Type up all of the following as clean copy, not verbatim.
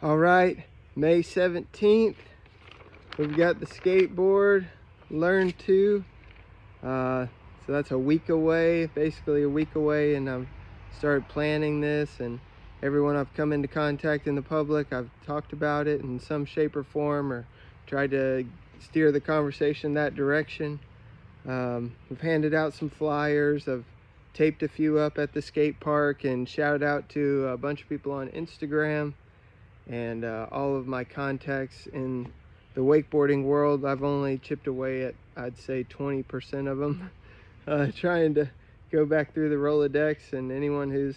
All right, May 17th, we've got the skateboard Learn 2. So that's a week away, basically a week away, and I've started planning this, and everyone I've come into contact in the public, I've talked about it in some shape or form or tried to steer the conversation that direction. We've handed out some flyers. I've taped a few up at the skate park and shouted out to a bunch of people on Instagram, and all of my contacts in the wakeboarding world. I've only chipped away at, I'd say, 20% of them. Trying to go back through the Rolodex, and anyone who's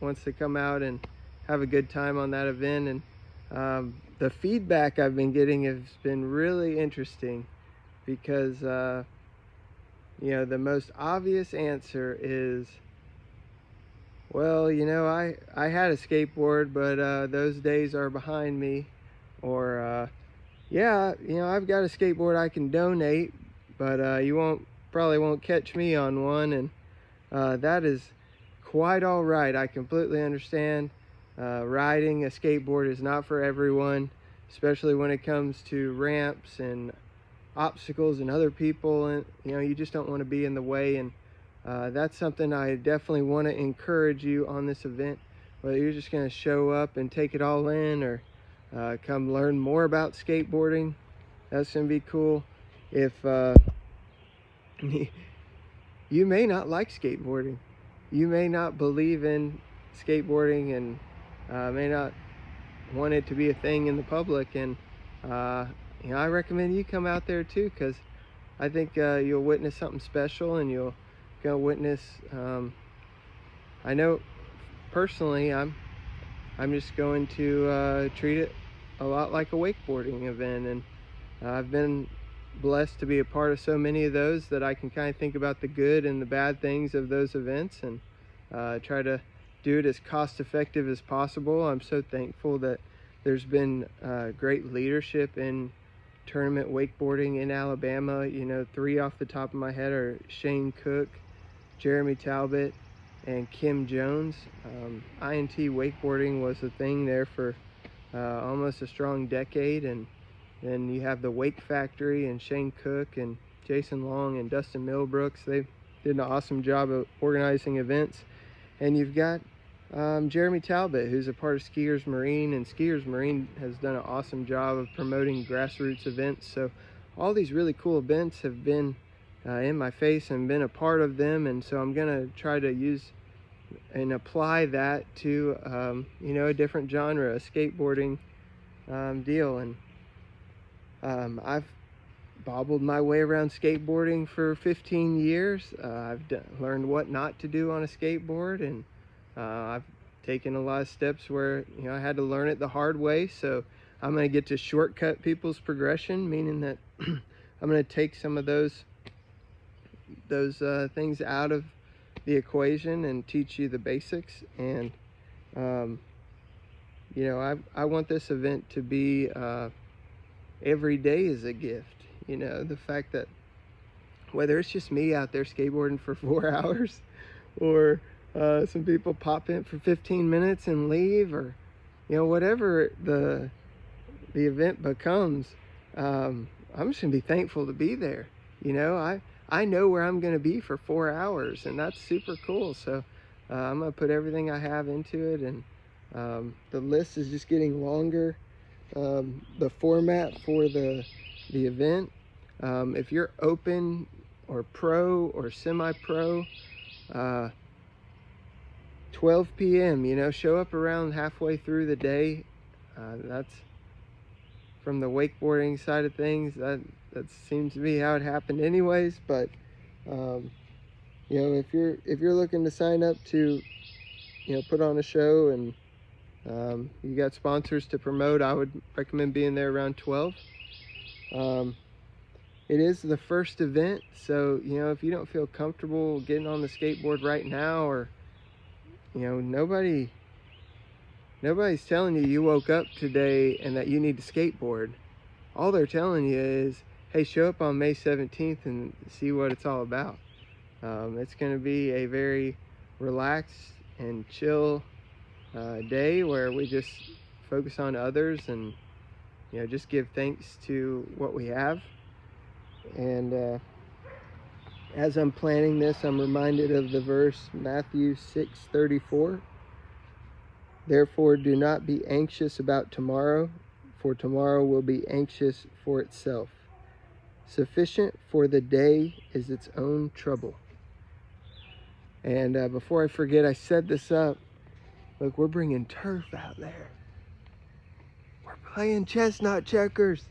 wants to come out and have a good time on that event. And the feedback I've been getting has been really interesting, because the most obvious answer is, well, I had a skateboard, but those days are behind me. Or yeah, I've got a skateboard I can donate, but you probably won't catch me on one. And that is quite all right. I completely understand. Riding a skateboard is not for everyone, especially when it comes to ramps and obstacles and other people, and you just don't want to be in the way. And that's something I definitely want to encourage you on this event. Whether you're just going to show up and take it all in, or come learn more about skateboarding, that's going to be cool. If you may not like skateboarding, you may not believe in skateboarding, and may not want it to be a thing in the public, and I recommend you come out there too, because I think you'll witness something special, and you'll go witness. I know personally, I'm just going to treat it a lot like a wakeboarding event, and I've been blessed to be a part of so many of those that I can kind of think about the good and the bad things of those events, and try to do it as cost effective as possible. I'm so thankful that there's been great leadership in tournament wakeboarding in Alabama. Three off the top of my head are Shane Cook, Jeremy Talbot, and Kim Jones. INT wakeboarding was a thing there for almost a strong decade, and then you have the Wake Factory and Shane Cook and Jason Long and Dustin Millbrooks. They did an awesome job of organizing events. And you've got Jeremy Talbot, who's a part of Skiers Marine, and Skiers Marine has done an awesome job of promoting grassroots events. So all these really cool events have been in my face and been a part of them, and so I'm going to try to use and apply that to a different genre, a skateboarding deal. And I've bobbled my way around skateboarding for 15 years. I've learned what not to do on a skateboard, and I've taken a lot of steps where I had to learn it the hard way. So I'm going to get to shortcut people's progression, meaning that I'm going to take some of those things out of the equation and teach you the basics. And I want this event to be every day is a gift. The fact that whether it's just me out there skateboarding for 4 hours, or some people pop in for 15 minutes and leave, or whatever the event becomes, I'm just gonna be thankful to be there. I know where I'm gonna be for 4 hours, and that's super cool. So I'm gonna put everything I have into it, and the list is just getting longer. The format for the event, if you're open or pro or semi-pro, 12 p.m., show up around halfway through the day. That's from the wakeboarding side of things. That seems to be how it happened anyways. But if you're looking to sign up to put on a show, and you got sponsors to promote, I would recommend being there around 12. It is the first event, so if you don't feel comfortable getting on the skateboard right now, or nobody's telling you woke up today and that you need to skateboard. All they're telling you is, hey, show up on May 17th and see what it's all about. It's going to be a very relaxed and chill day where we just focus on others and, just give thanks to what we have. And as I'm planning this, I'm reminded of the verse Matthew 6:34. Therefore, do not be anxious about tomorrow, for tomorrow will be anxious for itself. Sufficient for the day is its own trouble. And before I forget, I set this up. Look, we're bringing turf out there. We're playing chestnut checkers.